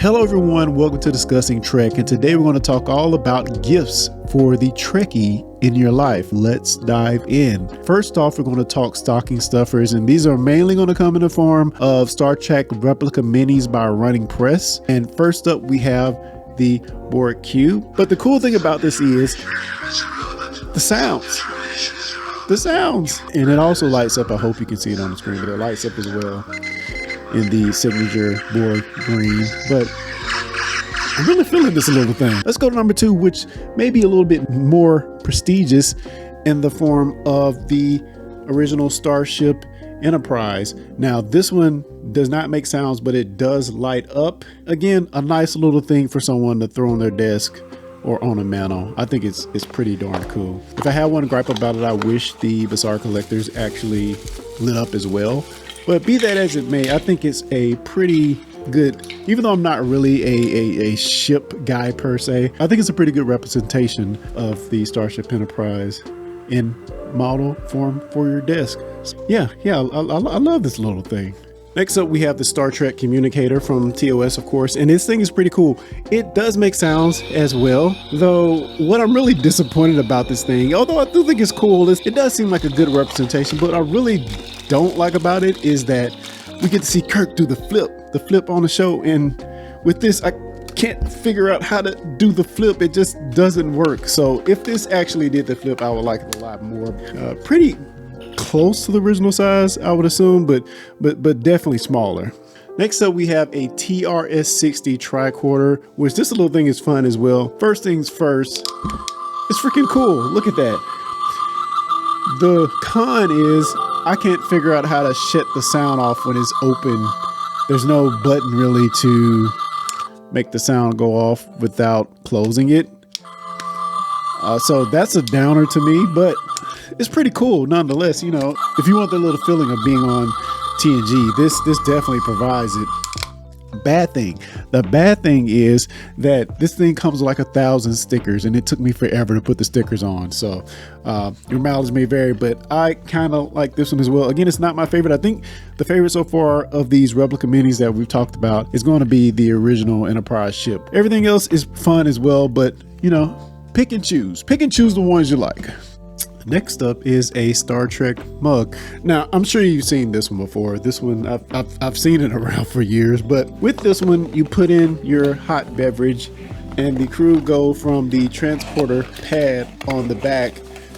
Hello everyone, welcome to Discussing Trek, and today we're going to talk all about gifts for the Trekkie in your life. Let's dive in. First off, we're going to talk stocking stuffers, and these are mainly going to come in the form of Star Trek replica minis by Running Press. And first up, we have the Borg Cube. But the cool thing about this is the sounds. The sounds. And it also lights up. I hope you can see it on the screen, but it lights up as well in the signature Borg green. But I'm really feeling this little thing. Let's go to number 2, which may be a little bit more prestigious in the form of the original Starship Enterprise. Now, this one does not make sounds, but it does light up. Again, a nice little thing for someone to throw on their desk or on a mantle. I think it's pretty darn cool. If I had one gripe about it, I wish the Bizarre Collectors actually lit up as well. But be that as it may, I think it's a pretty good, even though I'm not really a ship guy per se, I think it's a pretty good representation of the Starship Enterprise in model form for your desk. Yeah, I love this little thing. Next up, we have the Star Trek Communicator from TOS, of course, and this thing is pretty cool. It does make sounds as well, though what I'm really disappointed about this thing, although I do think it's cool, it does seem like a good representation, but I really don't like about it is that we get to see Kirk do the flip on the show, and with this, I can't figure out how to do the flip. It just doesn't work. So if this actually did the flip, I would like it a lot more. Pretty close to the original size, I would assume, but definitely smaller. Next up, we have a TRS-60 tricorder, which this little thing is fun as well. First things first, it's freaking cool. Look at that. The con is I can't figure out how to shut the sound off when it's open. There's no button really to make the sound go off without closing it. So that's a downer to me, but it's pretty cool nonetheless. You know, if you want the little feeling of being on TNG, this definitely provides it. The bad thing is that this thing comes with like 1,000 stickers, and it took me forever to put the stickers on. So your mileage may vary, but I kind of like this one as well. Again, it's not my favorite. I think the favorite so far of these replica minis that we've talked about is going to be the original Enterprise ship. Everything else is fun as well, but you know, pick and choose the ones you like. Next up is a Star Trek mug. Now, I'm sure you've seen this one before. This one, I've seen it around for years, but with this one, you put in your hot beverage and the crew go from the transporter pad on the back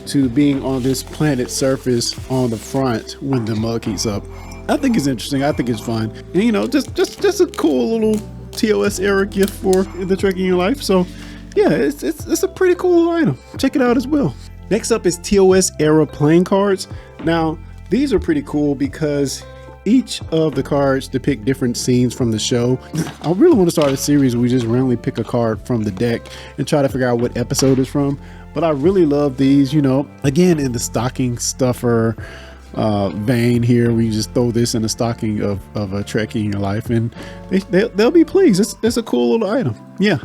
to being on this planet surface on the front when the mug heats up. I think it's interesting. I think it's fun. And you know, just a cool little TOS era gift for the Trekkie in your life. So yeah, it's a pretty cool item. Check it out as well. Next up is TOS era playing cards. Now, these are pretty cool because each of the cards depict different scenes from the show. I really want to start a series where we just randomly pick a card from the deck and try to figure out what episode it's from. But I really love these, you know, again, in the stocking stuffer vein here, where you just throw this in the stocking of a Trekkie in your life, and they'll be pleased. It's a cool little item. Yeah,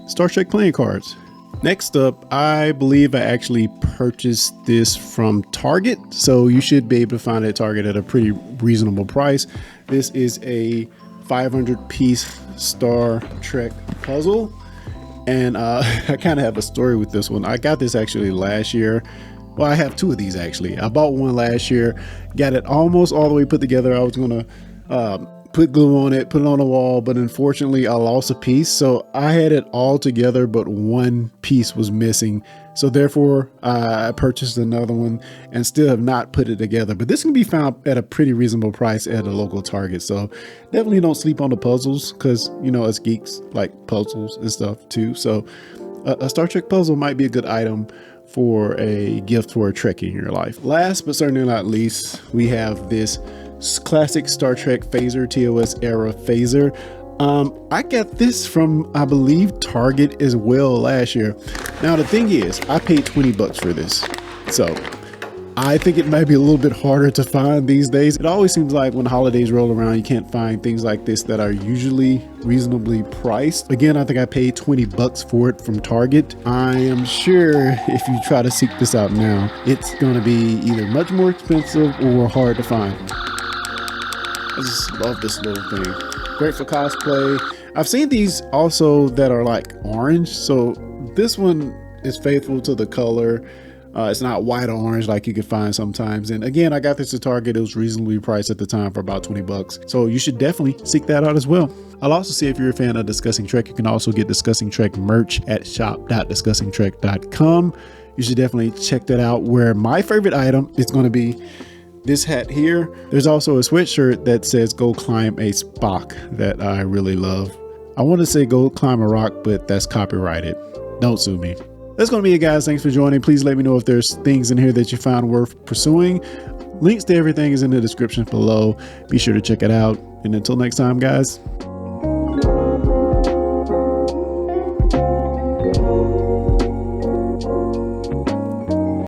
Star Trek playing cards. Next up, I believe I actually purchased this from Target, so you should be able to find it at Target at a pretty reasonable price. This is a 500-piece Star Trek puzzle, and I kind of have a story with this one. I got this actually last year. Well, I have 2 of these actually. I bought one last year, got it almost all the way put together. I was gonna put glue on it, put it on the wall, but unfortunately I lost a piece. So I had it all together, but one piece was missing. So therefore I purchased another one and still have not put it together. But this can be found at a pretty reasonable price at a local Target. So definitely don't sleep on the puzzles, because you know, us geeks like puzzles and stuff too. So a Star Trek puzzle might be a good item for a gift for a Trekkie in your life. Last but certainly not least, we have this classic Star Trek phaser, TOS era phaser. I got this from, I believe, Target as well last year. Now the thing is, I paid 20 bucks for this, so I think it might be a little bit harder to find these days. It always seems like when holidays roll around, you can't find things like this that are usually reasonably priced. Again, I think I paid 20 bucks for it from Target. I am sure if you try to seek this out now, it's going to be either much more expensive or hard to find. I just love this little thing. Great for cosplay. I've seen these also that are like orange. So this one is faithful to the color. It's not white or orange like you can find sometimes. And again, I got this at Target. It was reasonably priced at the time for about 20 bucks. So you should definitely seek that out as well. I'll also say if you're a fan of Discussing Trek, you can also get Discussing Trek merch at shop.discussingtrek.com. You should definitely check that out, where my favorite item is going to be this hat here. There's also a sweatshirt that says "Go Climb a Spock" that I really love. I want to say "Go Climb a Rock," but that's copyrighted. Don't sue me. That's going to be it, guys. Thanks for joining. Please let me know if there's things in here that you found worth pursuing. Links to everything is in the description below. Be sure to check it out. And until next time, guys.